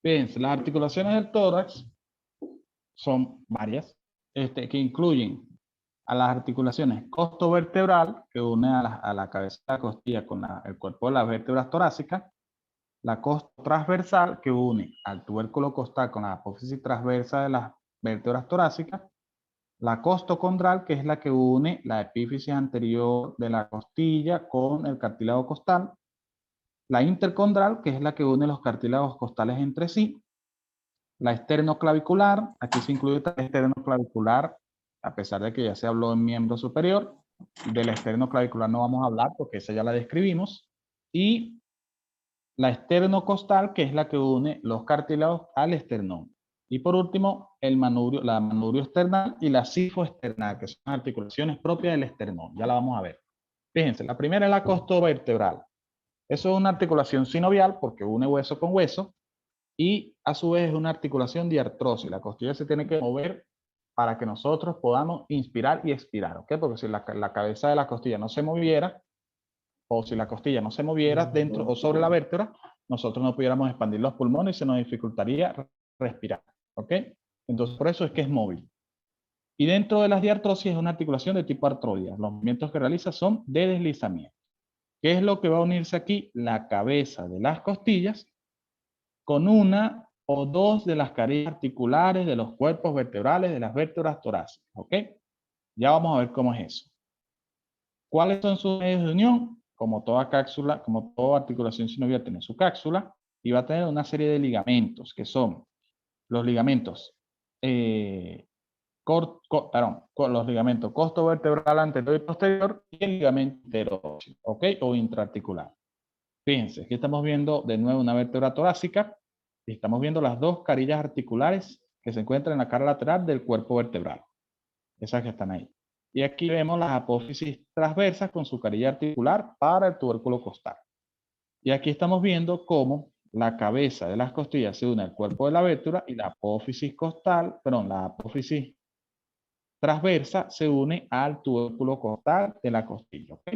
Fíjense, las articulaciones del tórax son varias, que incluyen a las articulaciones costovertebral, que une a la cabeza de la costilla con el cuerpo de las vértebras torácicas, la costotransversal, que une al tubérculo costal con la apófisis transversa de las vértebras torácicas, la costocondral, que es la que une la epífisis anterior de la costilla con el cartílago costal, la intercondral, que es la que une los cartílagos costales entre sí, la esternoclavicular, aquí se incluye la esternoclavicular, a pesar de que ya se habló en miembro superior, de la esternoclavicular no vamos a hablar porque esa ya la describimos, y la esternocostal, que es la que une los cartílagos al esternón. Y por último, la manurio esternal y la sifoesternal, que son articulaciones propias del esternón. Ya la vamos a ver. Fíjense, la primera es la costovertebral. Eso es una articulación sinovial porque une hueso con hueso y a su vez es una articulación diartrosis. La costilla se tiene que mover para que nosotros podamos inspirar y expirar, ¿ok? Porque si la cabeza de la costilla no se moviera, o si la costilla no se moviera dentro o sobre la vértebra, nosotros no pudiéramos expandir los pulmones y se nos dificultaría respirar, ¿ok? Entonces, por eso es que es móvil. Y dentro de las diartrosis es una articulación de tipo artroidea. Los movimientos que realiza son de deslizamiento. ¿Qué es lo que va a unirse aquí? La cabeza de las costillas con una o dos de las carillas articulares de los cuerpos vertebrales de las vértebras torácicas, ¿ok? Ya vamos a ver cómo es eso. ¿Cuáles son sus medios de unión? Como toda cápsula, como toda articulación sinovial tiene su cápsula y va a tener una serie de ligamentos que son los ligamentos, los ligamentos costovertebral anterior y posterior y el ligamento interóseo, ¿ok? O intraarticular. Fíjense, aquí estamos viendo de nuevo una vértebra torácica y estamos viendo las dos carillas articulares que se encuentran en la cara lateral del cuerpo vertebral. Esas que están ahí. Y aquí vemos las apófisis transversas con su carilla articular para el tubérculo costal. Y aquí estamos viendo cómo la cabeza de las costillas se une al cuerpo de la vértebra y la apófisis costal, perdón, la apófisis transversa se une al tubérculo costal de la costilla. ¿Ok?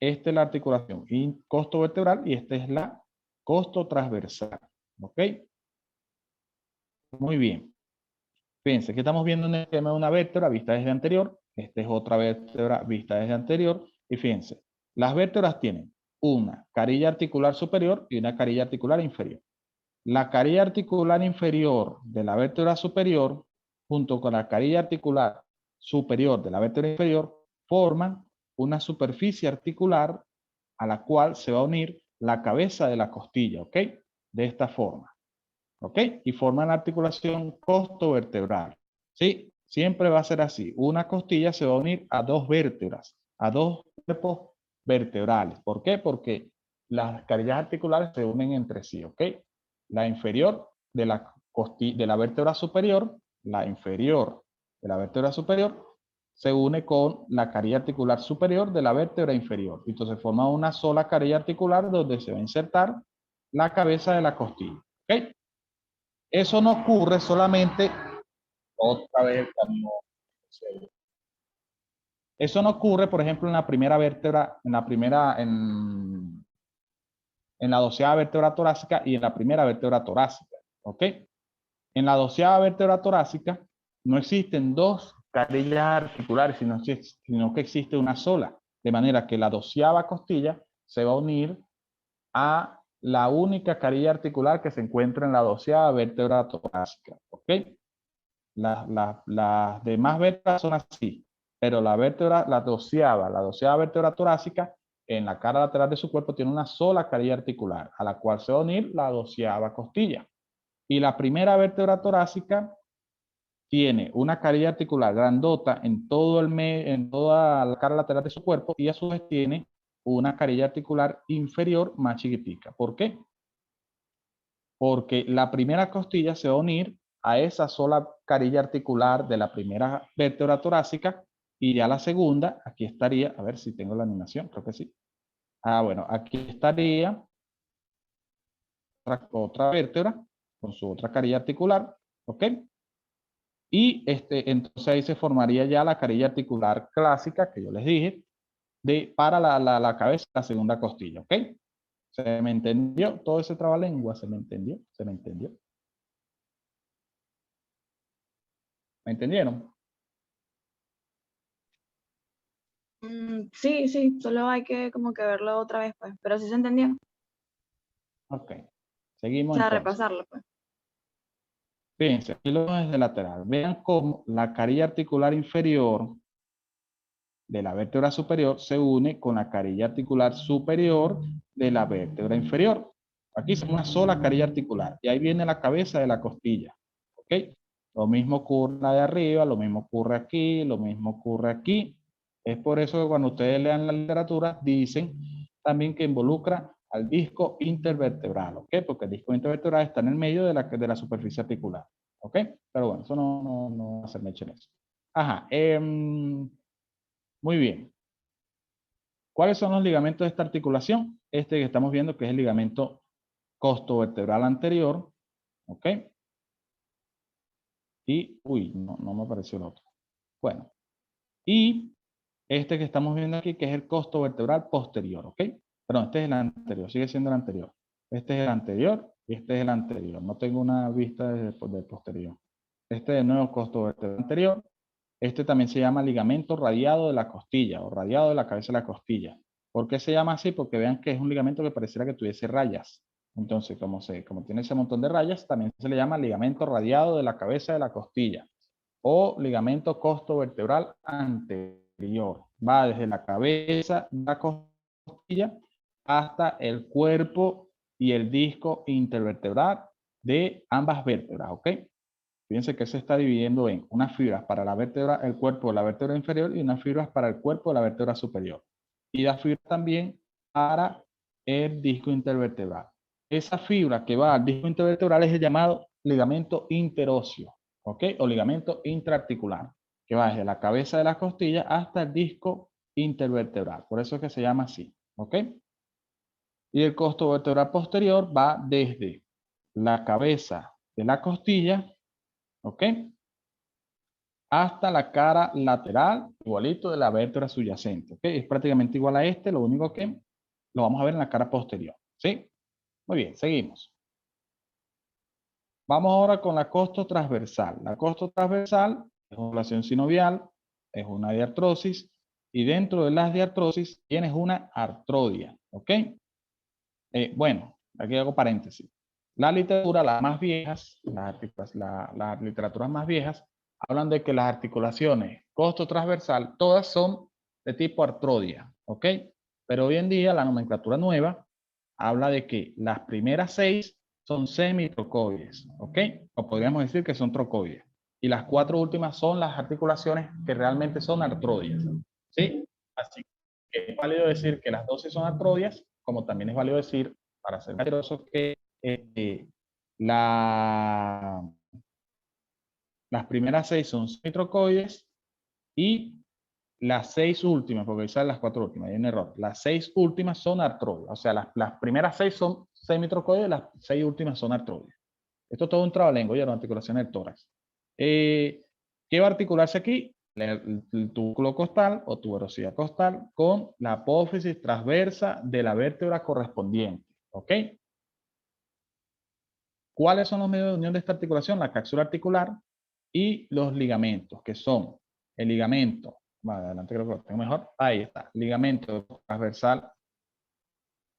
Esta es la articulación costovertebral y esta es la costotransversal. ¿Ok? Muy bien. Fíjense que estamos viendo un esquema de una vértebra vista desde anterior. Esta es otra vértebra vista desde anterior. Y fíjense, las vértebras tienen una carilla articular superior y una carilla articular inferior. La carilla articular inferior de la vértebra superior, junto con la carilla articular superior de la vértebra inferior, forman una superficie articular a la cual se va a unir la cabeza de la costilla, ¿ok? De esta forma. ¿Ok? Y forman la articulación costovertebral. ¿Sí? Siempre va a ser así. Una costilla se va a unir a dos vértebras, a dos cuerpos vertebrales. ¿Por qué? Porque las carillas articulares se unen entre sí, ¿ok? La inferior de la vértebra superior, la inferior de la vértebra superior, se une con la carilla articular superior de la vértebra inferior. Entonces forma una sola carilla articular donde se va a insertar la cabeza de la costilla. ¿Ok? Eso no ocurre solamente, otra vez el camino. Eso no ocurre, por ejemplo, en la primera vértebra, en la doceava vértebra torácica y en la primera vértebra torácica. ¿Ok? En la doceava vértebra torácica no existen dos carillas articulares, sino que existe una sola. De manera que la doceava costilla se va a unir a la única carilla articular que se encuentra en la doceava vértebra torácica. ¿Ok? Las demás vértebras son así, pero la doceava vértebra torácica, en la cara lateral de su cuerpo tiene una sola carilla articular, a la cual se va a unir la doceava costilla. Y la primera vértebra torácica tiene una carilla articular grandota en toda la cara lateral de su cuerpo y a su vez tiene una carilla articular inferior más chiquitica. ¿Por qué? Porque la primera costilla se va a unir a esa sola carilla articular de la primera vértebra torácica y ya la segunda, aquí estaría, a ver si tengo la animación, creo que sí. Bueno, aquí estaría otra vértebra con su otra carilla articular, ¿ok? Y entonces ahí se formaría ya la carilla articular clásica que yo les dije para la cabeza, la segunda costilla, ¿ok? ¿Se me entendió? Todo ese trabalengua, ¿se me entendió? ¿Se me entendió? ¿Me entendieron? Sí, sí, solo hay que como que verlo otra vez, pues. Pero sí se entendió. Ok. O Seguimos sea, entonces. repasarlo, pues. Fíjense, aquí lo vemos desde lateral. Vean cómo la carilla articular inferior de la vértebra superior se une con la carilla articular superior de la vértebra inferior. Aquí es una sola carilla articular y ahí viene la cabeza de la costilla. ¿Ok? Lo mismo ocurre en la de arriba, lo mismo ocurre aquí, lo mismo ocurre aquí. Es por eso que cuando ustedes lean la literatura dicen también que involucra al disco intervertebral. ¿Ok? Porque el disco intervertebral está en el medio de la superficie articular. ¿Ok? Pero bueno, eso no va a ser mención eso. Ajá. Muy bien. ¿Cuáles son los ligamentos de esta articulación? Este que estamos viendo que es el ligamento costovertebral anterior. ¿Ok? Y, uy, no me apareció el otro. Bueno. Y este que estamos viendo aquí que es el costovertebral posterior. ¿Ok? Perdón, este es el anterior. Sigue siendo el anterior. Este es el anterior y este es el anterior. No tengo una vista del posterior. Este de nuevo costovertebral anterior. Este también se llama ligamento radiado de la costilla o radiado de la cabeza de la costilla. ¿Por qué se llama así? Porque vean que es un ligamento que pareciera que tuviese rayas. Entonces, como tiene ese montón de rayas, también se le llama ligamento radiado de la cabeza de la costilla o ligamento costovertebral anterior. Va desde la cabeza de la costilla hasta el cuerpo y el disco intervertebral de ambas vértebras, ¿ok? Fíjense que se está dividiendo en unas fibras para la vértebra, el cuerpo de la vértebra inferior y unas fibras para el cuerpo de la vértebra superior. Y las fibras también para el disco intervertebral. Esa fibra que va al disco intervertebral es el llamado ligamento interóseo, ¿ok? O ligamento intraarticular, que va desde la cabeza de la costilla hasta el disco intervertebral. Por eso es que se llama así, ¿ok? Y el costo vertebral posterior va desde la cabeza de la costilla, ¿ok? Hasta la cara lateral, igualito de la vértebra subyacente. ¿Ok? Es prácticamente igual a este, lo único que lo vamos a ver en la cara posterior. ¿Sí? Muy bien, seguimos. Vamos ahora con la costo transversal. La costo transversal es una relación sinovial, es una diartrosis, y dentro de las diartrosis tienes una artrodia. ¿Ok? Bueno, aquí hago paréntesis. La literatura, las más viejas, las literaturas más viejas, hablan de que las articulaciones costo transversal, todas son de tipo artrodia, ¿ok? Pero hoy en día la nomenclatura nueva habla de que las primeras 6 son semitrocoides, ¿ok? O podríamos decir que son trocoides. Y las 4 últimas son las articulaciones que realmente son artrodias, ¿sí? Así que es válido decir que las 12 son artrodias, como también es válido decir, para ser generoso, que la, las primeras 6 son semitrocoides y las 6 últimas, porque esas son las 4 últimas, hay un error. Las 6 últimas son artrodias, o sea, las primeras 6 son semitrocoides, las 6 últimas son artrodias. Esto es todo un trabalenguas y la articulación del tórax. ¿Qué va a articularse aquí? El túbulo costal o tuberosidad costal con la apófisis transversa de la vértebra correspondiente. ¿Ok? ¿Cuáles son los medios de unión de esta articulación? La cápsula articular y los ligamentos, que son el ligamento, más adelante creo que lo tengo mejor, ahí está, ligamento transversal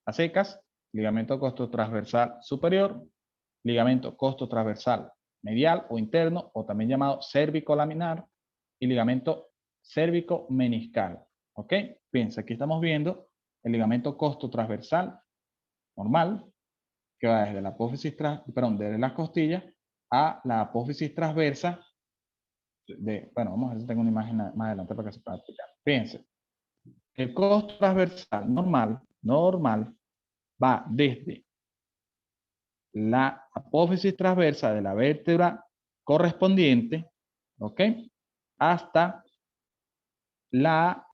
a secas, ligamento costotransversal superior, ligamento costotransversal medial o interno, o también llamado cérvico-laminar, y ligamento cérvico-meniscal. ¿Ok? Fíjense, aquí estamos viendo el ligamento costotransversal normal, que va desde la apófisis, desde las costillas a la apófisis transversa bueno, vamos a ver si tengo una imagen más adelante para que se pueda explicar. Fíjense, el costo transversal normal, va desde la apófisis transversa de la vértebra correspondiente, ¿ok? Hasta la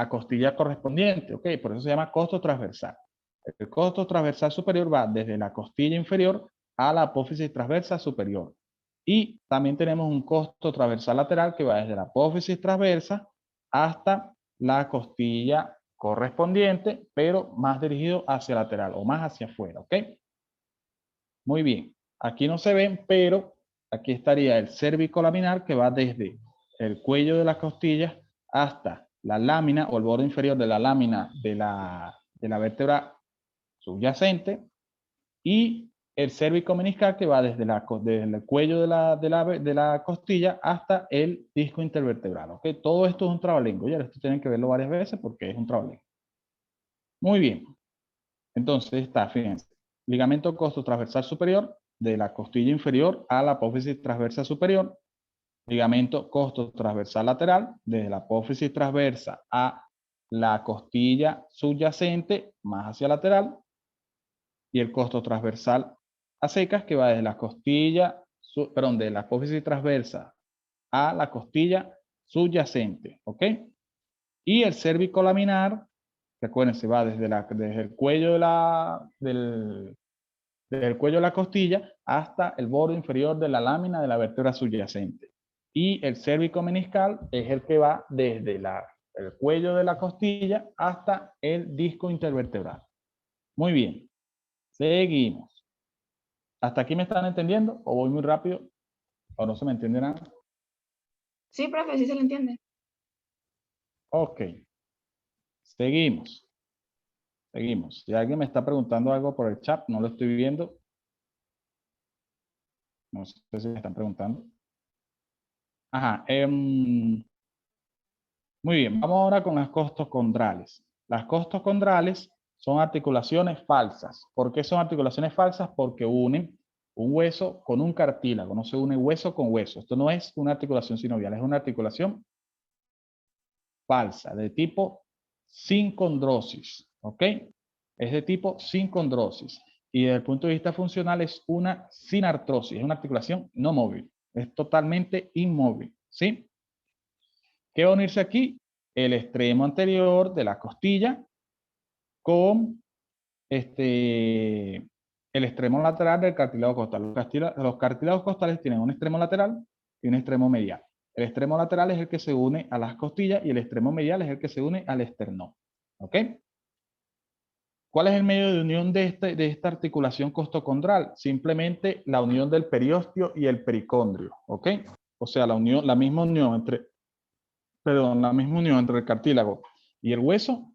costilla correspondiente, ¿ok? Por eso se llama costo transversal. El costo transversal superior va desde la costilla inferior a la apófisis transversa superior. Y también tenemos un costo transversal lateral que va desde la apófisis transversa hasta la costilla correspondiente, pero más dirigido hacia lateral o más hacia afuera, ¿ok? Muy bien. Aquí no se ven, pero aquí estaría el cervicolaminar que va desde el cuello de las costillas hasta la lámina o el borde inferior de la lámina de la vértebra subyacente, y el cervicomeniscal que va desde el cuello de la costilla hasta el disco intervertebral. ¿Ok? Todo esto es un trabalengua. Ya esto tienen que verlo varias veces porque es un trabalengua. Muy bien. Entonces está, fíjense, ligamento costotransversal superior de la costilla inferior a la apófisis transversa superior, ligamento costotransversal lateral desde la apófisis transversa a la costilla subyacente más hacia lateral, y el costotransversal a secas que va desde la costilla, de la apófisis transversa a la costilla subyacente, ¿ok? Y el cervicolaminar, que acuérdense, va desde el cuello desde el cuello de la costilla hasta el borde inferior de la lámina de la vértebra subyacente. Y el cervicomeniscal es el que va desde el cuello de la costilla hasta el disco intervertebral. Muy bien. Seguimos. ¿Hasta aquí me están entendiendo? ¿O voy muy rápido? ¿O no se me entiende nada? Sí, profe, sí se le entiende. Ok. Seguimos. Seguimos. Si alguien me está preguntando algo por el chat, no lo estoy viendo. No sé si me están preguntando. Ajá. Muy bien. Vamos ahora con las costocondrales. Las costocondrales son articulaciones falsas. ¿Por qué son articulaciones falsas? Porque unen un hueso con un cartílago. No se une hueso con hueso. Esto no es una articulación sinovial, es una articulación falsa, de tipo sincondrosis, ¿ok? Es de tipo sincondrosis. Y desde el punto de vista funcional es una sinartrosis, es una articulación no móvil, es totalmente inmóvil, ¿sí? ¿Qué va a unirse aquí? El extremo anterior de la costilla con el extremo lateral del cartílago costal. Los cartílagos costales tienen un extremo lateral y un extremo medial. El extremo lateral es el que se une a las costillas y el extremo medial es el que se une al esternón. ¿Ok? ¿Cuál es el medio de unión de esta articulación costocondral? Simplemente la unión del periósteo y el pericondrio. ¿Ok? O sea, la misma unión entre el cartílago y el hueso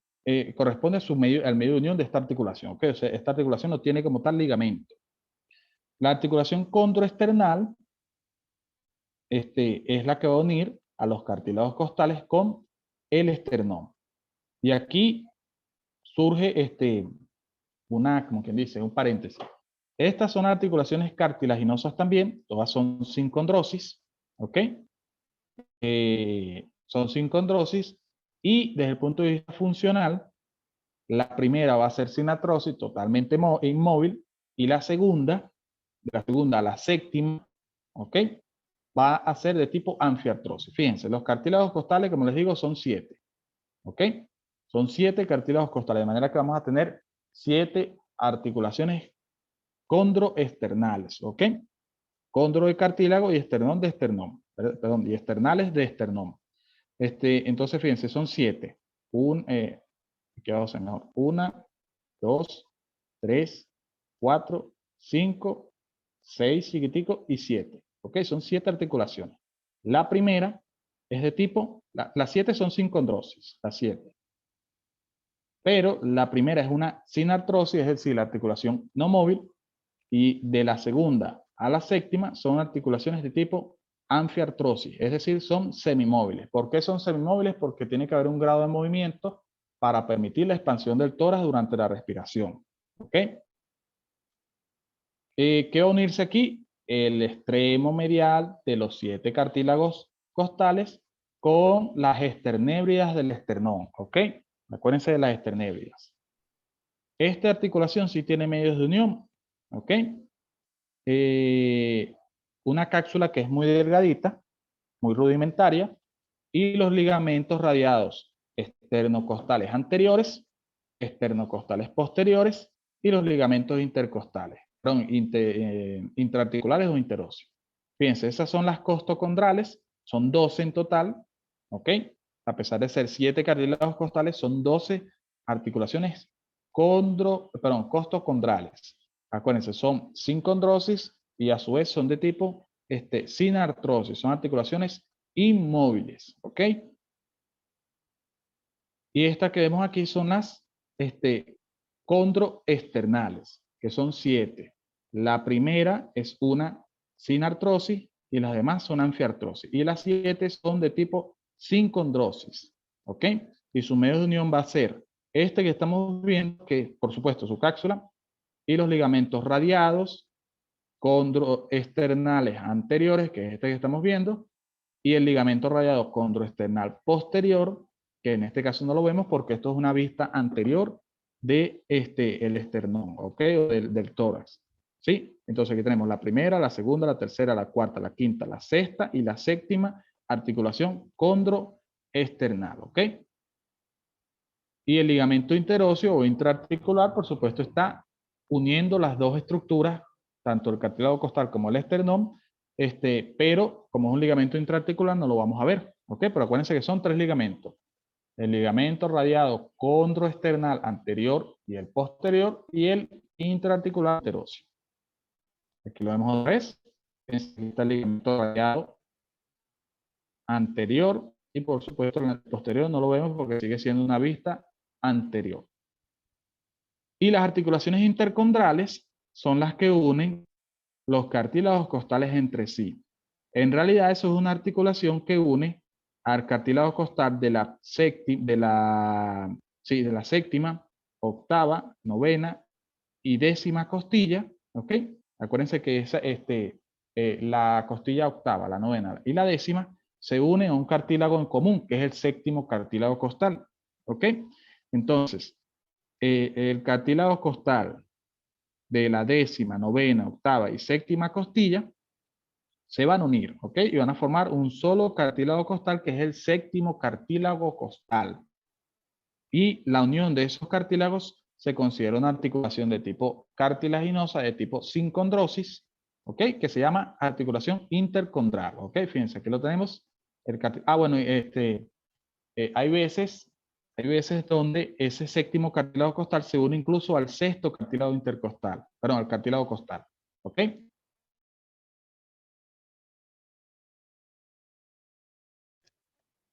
corresponde al medio de unión de esta articulación. ¿Ok? O sea, esta articulación no tiene como tal ligamento. La articulación condroesternal es la que va a unir a los cartílagos costales con el esternón. Y aquí surge como quien dice, un paréntesis. Estas son articulaciones cartilaginosas también, todas son sincondrosis, ¿ok? Son sincondrosis, y desde el punto de vista funcional, la primera va a ser sinartrosis, totalmente inmóvil, y la segunda a la séptima, ¿ok? Va a ser de tipo anfiartrosis. Fíjense, los cartílagos costales, como les digo, son 7. ¿Ok? Son 7 cartílagos costales, de manera que vamos a tener 7 articulaciones condroesternales. ¿Ok? Condro de cartílago y esternón de esternón. Perdón, y esternales de esternón. Entonces, fíjense, son 7. ¿Qué vamos a hacer mejor? 1, 2, 3, 4, 5, 6 chiquitico y 7. ¿Ok? Son 7 articulaciones. La primera es de tipo, las 7 son sincondrosis, las 7. Pero la primera es una sinartrosis, es decir, la articulación no móvil, y de la segunda a la séptima son articulaciones de tipo anfiartrosis, es decir, son semimóviles. ¿Por qué son semimóviles? Porque tiene que haber un grado de movimiento para permitir la expansión del tórax durante la respiración. ¿Ok? ¿Qué va a unirse aquí? El extremo medial de los 7 cartílagos costales con las esternébridas del esternón. ¿Ok? Acuérdense de las esternébridas. Esta articulación sí tiene medios de unión. ¿Ok? Una cápsula que es muy delgadita, muy rudimentaria, y los ligamentos radiados esternocostales anteriores, esternocostales posteriores, y los ligamentos intercostales, perdón, intraarticulares o interóseos. Fíjense, esas son las costocondrales, son 12 en total, ¿ok? a pesar de ser 7 cartílagos costales, son 12 articulaciones costocondrales. Acuérdense, son sin condrosis y a su vez son de tipo sin artrosis, son articulaciones inmóviles, ¿ok? Y estas que vemos aquí son las condroesternales, que son 7. La primera es una sin artrosis y las demás son anfiartrosis. Y las 7 son de tipo sin condrosis, ¿ok? Y su medio de unión va a ser este que estamos viendo, que por supuesto su cápsula, y los ligamentos radiados, condroesternales anteriores, que es este que estamos viendo, y el ligamento radiado condroesternal posterior, que en este caso no lo vemos porque esto es una vista anterior de el esternón, ¿ok? O del tórax, ¿sí? Entonces aquí tenemos la primera, la segunda, la tercera, la cuarta, la quinta, la sexta y la séptima articulación condroesternal, ¿ok? Y el ligamento interóseo o intraarticular, por supuesto, está uniendo las dos estructuras, tanto el cartílago costal como el esternón, pero como es un ligamento intraarticular no lo vamos a ver, ¿ok? Pero acuérdense que son 3 ligamentos. El ligamento radiado condroesternal anterior y el posterior y el intraarticular interóseo. Aquí lo vemos otra vez. Aquí está el ligamento radiado anterior y por supuesto en el posterior no lo vemos porque sigue siendo una vista anterior. Y las articulaciones intercondrales son las que unen los cartílagos costales entre sí. En realidad eso es una articulación que une al cartílago costal de la séptima, octava, novena y décima costilla, ¿ok? Acuérdense que la costilla octava, la novena y la décima se unen a un cartílago en común, que es el séptimo cartílago costal, ¿ok? Entonces, el cartílago costal de la décima, novena, octava y séptima costilla se van a unir, ¿ok? Y van a formar un solo cartílago costal que es el séptimo cartílago costal. Y la unión de esos cartílagos se considera una articulación de tipo cartilaginosa, de tipo sin condrosis, ¿ok? Que se llama articulación intercondral, ¿ok? Fíjense, aquí lo tenemos. Bueno, hay veces donde ese séptimo cartílago costal se une incluso al sexto cartílago intercostal, perdón, al cartílago costal, ¿ok?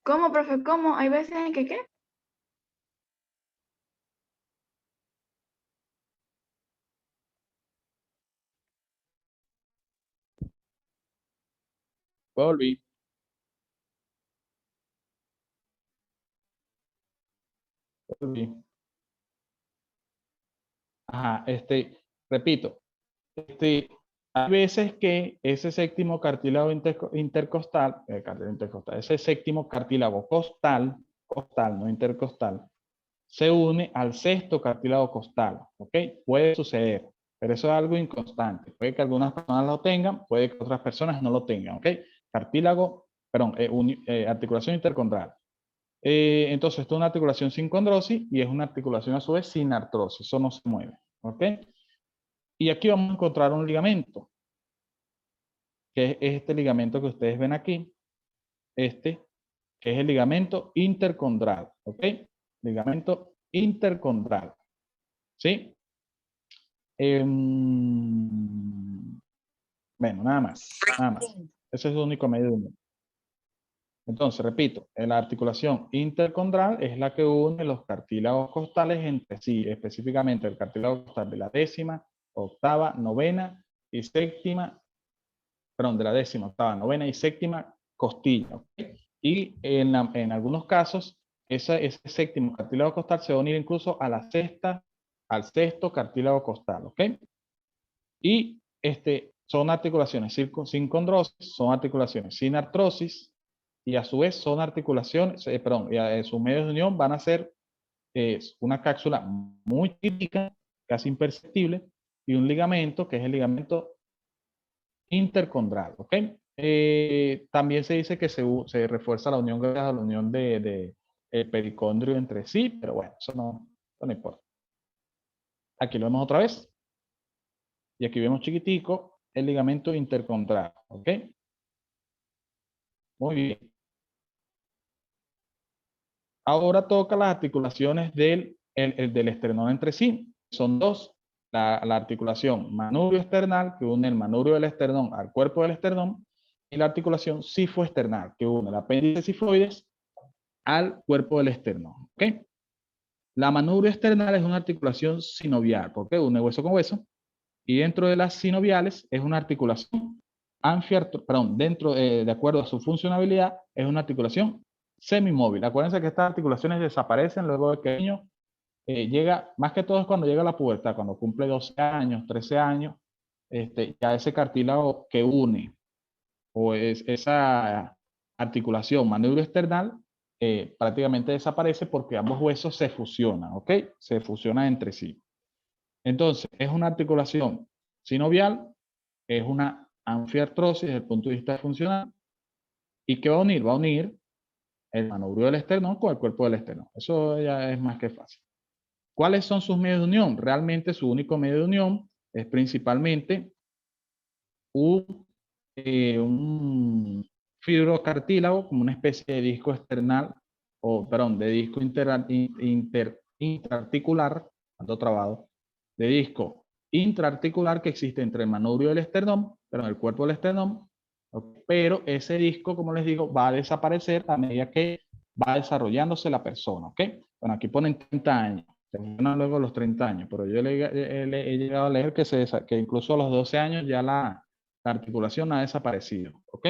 ¿Cómo, profe? ¿Cómo? ¿Hay veces en que qué? Volví, volví. Ajá, repito, hay veces que ese séptimo cartílago intercostal, ese séptimo cartílago costal, no intercostal, se une al sexto cartílago costal, ¿ok? Puede suceder, pero eso es algo inconstante. Puede que algunas personas lo tengan, puede que otras personas no lo tengan, ¿ok? Articulación intercondral. Entonces, esto es una articulación sin condrosis y es una articulación a su vez sin artrosis, eso no se mueve, ¿ok? Y aquí vamos a encontrar un ligamento, que es este ligamento que ustedes ven aquí, que es el ligamento intercondral, ¿ok? Ligamento intercondral, ¿sí? Bueno, nada más, nada más. Ese es el único medio de unión. Entonces, repito, la articulación intercondral es la que une los cartílagos costales entre sí, específicamente el cartílago costal de la décima, octava, novena y séptima, perdón, de la décima, octava, novena y séptima costilla. ¿Okay? Y en algunos casos, ese séptimo cartílago costal se va a unir incluso a la sexta, al sexto cartílago costal. ¿Ok? Y son articulaciones sin condrosis, son articulaciones sin artrosis, y a su vez son articulaciones, sus medios de unión van a ser una cápsula muy típica, casi imperceptible, y un ligamento que es el ligamento intercondral, ¿ok? También se dice que se refuerza la unión gracias a la unión de pericondrio entre sí, pero bueno, eso no importa. Aquí lo vemos otra vez. Y aquí vemos chiquitico el ligamento intercondral, ¿ok? Muy bien. ahora toca las articulaciones del esternón entre sí. Son dos. La articulación manubrio esternal, que une el manubrio del esternón al cuerpo del esternón, y la articulación sifoesternal, que une el apéndice sifoides al cuerpo del esternón. ¿Ok? La manubrio esternal es una articulación sinovial, porque une hueso con hueso, y dentro de las sinoviales es una articulación dentro, de acuerdo a su funcionalidad, es una articulación semimóvil. Acuérdense que estas articulaciones desaparecen luego de que el niño llega, más que todo es cuando llega a la pubertad, cuando cumple 12 años, 13 años, ya ese cartílago que une, o esa articulación manubrio esternal, prácticamente desaparece porque ambos huesos se fusionan, ¿ok? Se fusionan entre sí. Entonces, es una articulación sinovial, es una anfiartrosis desde el punto de vista funcional. ¿Y qué va a unir? Va a unir el manubrio del esternón con el cuerpo del esternón. Eso ya es más que fácil. ¿Cuáles son sus medios de unión? Realmente su único medio de unión es principalmente un fibrocartílago, como una especie de disco external, de disco intraarticular, tanto trabado, de disco intraarticular que existe entre el manubrio del esternón, el cuerpo del esternón, pero ese disco, como les digo, va a desaparecer a medida que va desarrollándose la persona, ¿ok? Bueno, aquí ponen 30 años, luego los 30 años, pero yo he llegado a leer que incluso a los 12 años ya la articulación ha desaparecido, ¿ok?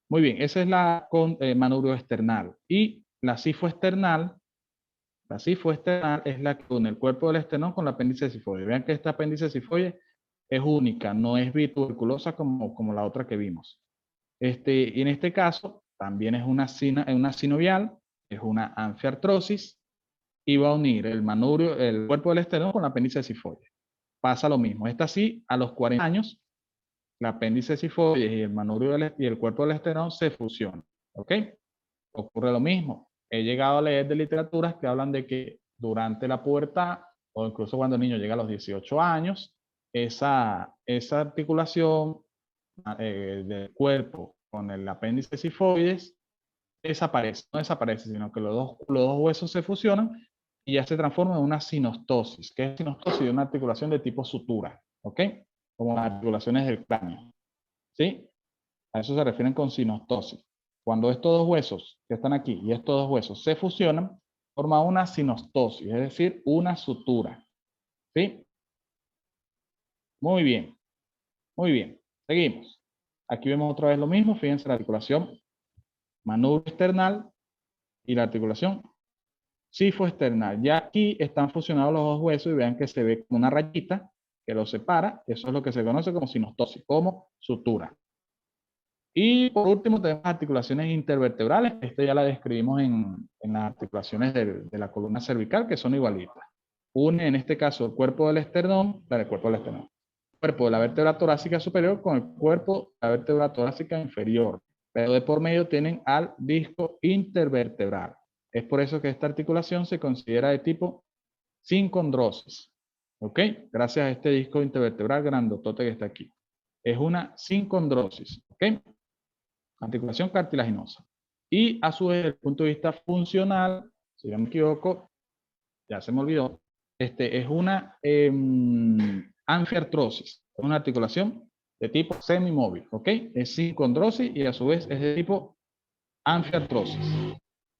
Muy bien, esa es la manubrio external. Y la sifoesternal es la que une el cuerpo del esternón con el apéndice sifoide. Vean que esta apéndice sifoide es única, no es bituberculosa como la otra que vimos. Y en este caso, también es una sinovial, es una anfiartrosis, y va a unir el cuerpo del esternón con el apéndice sifoide. Pasa lo mismo. Esta sí, a los 40 años, el apéndice sifoides y el manubrio y el cuerpo del esternón se fusionan. ¿Ok? Ocurre lo mismo. He llegado a leer de literaturas que hablan de que durante la pubertad, o incluso cuando el niño llega a los 18 años, esa articulación del cuerpo con el apéndice sifoides desaparece. No desaparece, sino que los dos huesos se fusionan y ya se transforma en una sinostosis. ¿Qué es sinostosis? De una articulación de tipo sutura. ¿Ok? Como las articulaciones del cráneo. ¿Sí? A eso se refieren con sinostosis. Cuando estos dos huesos que están aquí y estos dos huesos se fusionan, forma una sinostosis, es decir, una sutura. ¿Sí? Muy bien. Muy bien. Seguimos. Aquí vemos otra vez lo mismo. Fíjense la articulación manubrio external y la articulación sifoesternal. Ya aquí están fusionados los dos huesos y vean que se ve como una rayita que los separa. Eso es lo que se conoce como sinostosis, como sutura. Y por último tenemos articulaciones intervertebrales. Esta ya la describimos en las articulaciones de la columna cervical, que son igualitas. Une en este caso el cuerpo del esternón, el cuerpo de la vértebra torácica superior con el cuerpo de la vértebra torácica inferior. Pero de por medio tienen al disco intervertebral. Es por eso que esta articulación se considera de tipo sincondrosis. ¿Ok? Gracias a este disco intervertebral grandotote que está aquí. Es una sincondrosis. ¿Ok? Articulación cartilaginosa. Y a su vez, desde el punto de vista funcional, si no me equivoco, ya se me olvidó, es una anfiartrosis, una articulación de tipo semimóvil, ¿ok? Es sincondrosis y a su vez es de tipo anfiartrosis.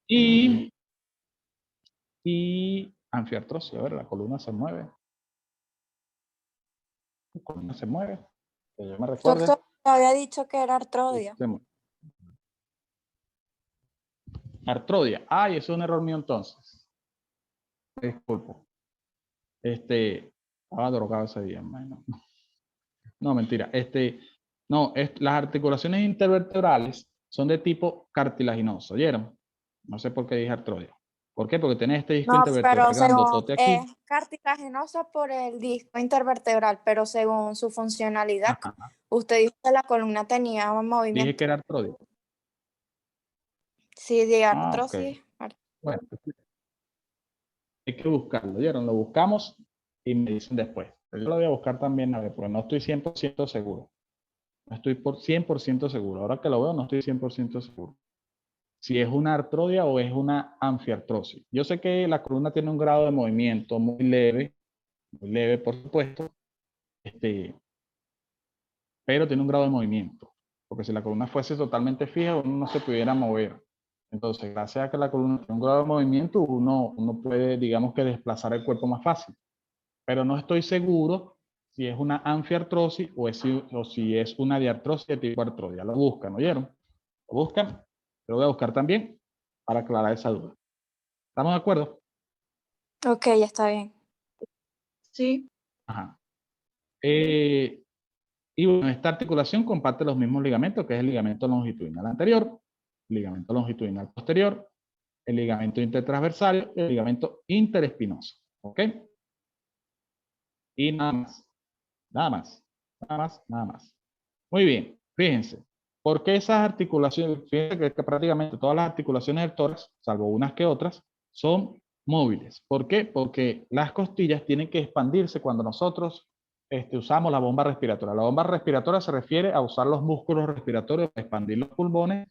Y anfiartrosis, a ver, la columna se mueve. La columna se mueve. Que yo me recuerde. Doctor, había dicho que era artrodia. Artrodia. Ay, eso es un error mío entonces. Disculpo. Estaba drogado ese día. Bueno. No, mentira. Las articulaciones intervertebrales son de tipo cartilaginoso. ¿Oyeron? No sé por qué dije artrodia. ¿Por qué? Porque tiene este disco No, intervertebral pero según grandotote aquí. es cartilaginoso por el disco intervertebral, pero según su funcionalidad, Ajá. usted dijo que la columna tenía un movimiento. Dije que era artrodia. Sí, de Ah, artrosis. ok. Bueno, hay que buscarlo. ¿Oyeron? Lo buscamos y me dicen después. Yo lo voy a buscar también a ver, porque no estoy 100% seguro. No estoy por 100% seguro. Ahora que lo veo, no estoy 100% seguro. si es una artrodia o es una anfiartrosis. Yo sé que la columna tiene un grado de movimiento muy leve por supuesto, pero tiene un grado de movimiento, porque si la columna fuese totalmente fija, uno no se pudiera mover. Entonces, gracias a que la columna tiene un grado de movimiento, uno puede, digamos que, desplazar el cuerpo más fácil. Pero no estoy seguro si es una anfiartrosis o si es una diartrosis de tipo artrodia. Lo buscan, ¿oyeron? Lo buscan. Lo voy a buscar también para aclarar esa duda. ¿Estamos de acuerdo? Ok, está bien. Sí. Ajá. Y bueno, esta articulación comparte los mismos ligamentos, que es el ligamento longitudinal anterior, el ligamento longitudinal posterior, el ligamento intertransversal y el ligamento interespinoso. ¿Ok? Y nada más. Nada más. Nada más, nada más. Muy bien. Fíjense. ¿Por qué esas articulaciones? Fíjense que prácticamente todas las articulaciones del tórax, salvo unas que otras, son móviles. ¿Por qué? Porque las costillas tienen que expandirse cuando nosotros usamos la bomba respiratoria. La bomba respiratoria se refiere a usar los músculos respiratorios para expandir los pulmones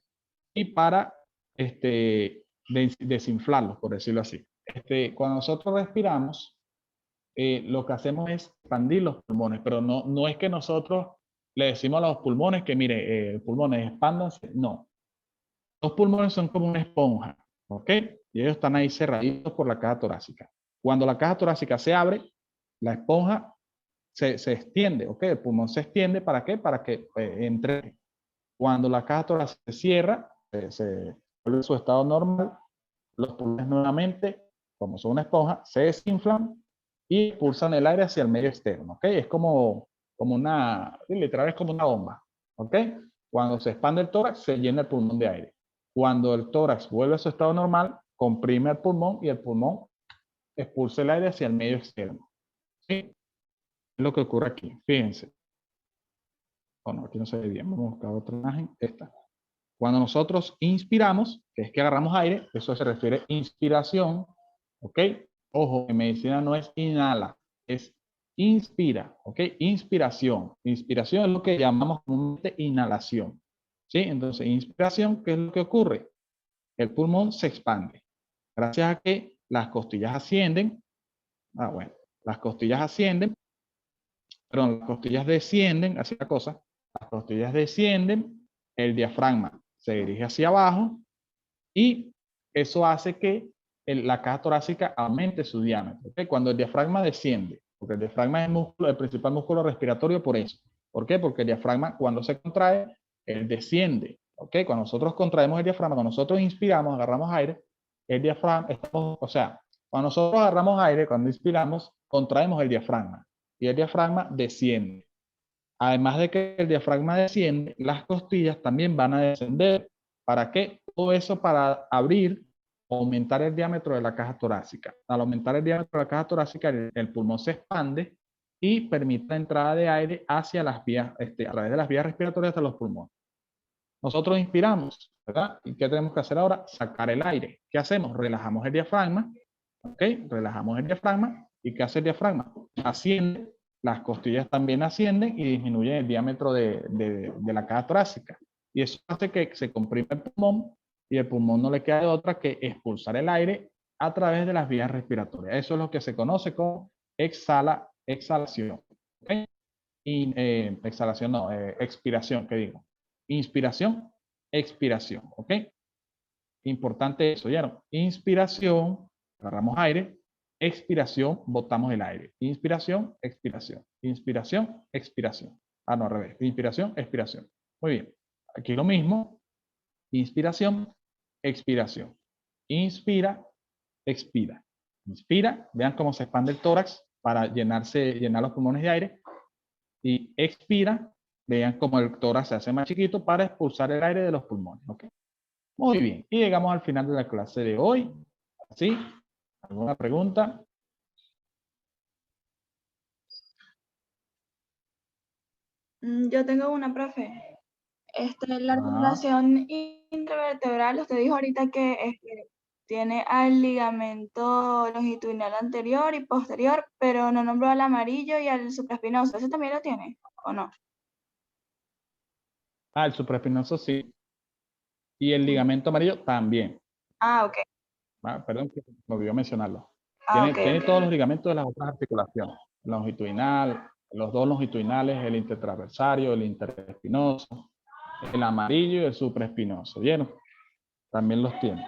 y para desinflarlos, por decirlo así. Cuando nosotros respiramos, lo que hacemos es expandir los pulmones, pero no es que nosotros le decimos a los pulmones que, mire, pulmones, expándanse. No. Los pulmones son como una esponja, ¿ok? Y ellos están ahí cerraditos por la caja torácica. Cuando la caja torácica se abre, la esponja se extiende, ¿ok? El pulmón se extiende, ¿para qué? Para que entre. Cuando la caja torácica se cierra, se vuelve a su estado normal, los pulmones nuevamente, como son una esponja, se desinflan y expulsan el aire hacia el medio externo, ¿ok? Es como una, literal es como una bomba, ¿ok? Cuando se expande el tórax, se llena el pulmón de aire. Cuando el tórax vuelve a su estado normal, comprime el pulmón y el pulmón expulsa el aire hacia el medio externo. ¿Sí? Es lo que ocurre aquí. Fíjense. Bueno, aquí no se ve bien. Vamos a buscar otra imagen. Esta. Cuando nosotros inspiramos, que es que agarramos aire, eso se refiere a inspiración, ¿ok? Ojo, en medicina no es inhala, es inspira, ¿ok? Inspiración. Inspiración es lo que llamamos comúnmente inhalación, ¿sí? Entonces, inspiración, ¿qué es lo que ocurre? El pulmón se expande. Gracias a que las costillas ascienden, bueno, las costillas ascienden, perdón, las costillas descienden, así la cosa, las costillas descienden, el diafragma se dirige hacia abajo y eso hace que la caja torácica aumente su diámetro. ¿Okay? Cuando el diafragma desciende, porque el diafragma es el principal músculo respiratorio por eso. ¿Por qué? Porque el diafragma cuando se contrae, él desciende. ¿Okay? Cuando nosotros contraemos el diafragma, cuando nosotros inspiramos, agarramos aire, el diafragma, o sea, cuando nosotros agarramos aire, cuando inspiramos, contraemos el diafragma y el diafragma desciende. Además de que el diafragma desciende, las costillas también van a descender. ¿Para qué? Todo eso para abrir o aumentar el diámetro de la caja torácica. Al aumentar el diámetro de la caja torácica, el pulmón se expande y permite la entrada de aire hacia las vías, a través de las vías respiratorias hasta los pulmones. Nosotros inspiramos, ¿verdad? ¿Y qué tenemos que hacer ahora? Sacar el aire. ¿Qué hacemos? Relajamos el diafragma, ¿ok? Relajamos el diafragma. ¿Y qué hace el diafragma? Asciende, las costillas también ascienden y disminuyen el diámetro de la caja torácica. Y eso hace que se comprime el pulmón y el pulmón no le queda de otra que expulsar el aire a través de las vías respiratorias. Eso es lo que se conoce como exhalación. ¿Okay? Y, exhalación no, expiración, ¿qué digo? Inspiración, expiración, ¿ok? Importante eso, ¿ya? Inspiración, agarramos aire, expiración, botamos el aire. Inspiración, expiración. Inspiración, expiración. Ah, no, al revés. Inspiración, expiración. Muy bien. Aquí lo mismo. Inspiración, expiración. Inspira, expira. Inspira, vean cómo se expande el tórax para llenar los pulmones de aire. Y expira, vean cómo el tórax se hace más chiquito para expulsar el aire de los pulmones. ¿Okay? Muy bien. Y llegamos al final de la clase de hoy. ¿Sí? ¿Alguna pregunta? Yo tengo una, profe. La articulación intervertebral, usted dijo ahorita que tiene al ligamento longitudinal anterior y posterior, pero no nombró al amarillo y al supraespinoso. ¿Ese también lo tiene o no? Ah, el supraespinoso sí. Y el ligamento amarillo también. Ah, ok. Perdón, que me olvidó mencionarlo. Ah, Tiene ok. todos los ligamentos de las otras articulaciones. Longitudinal, los dos longitudinales, el intertraversario, el interespinoso, el amarillo y el supraespinoso. ¿Vieron? También los tiene.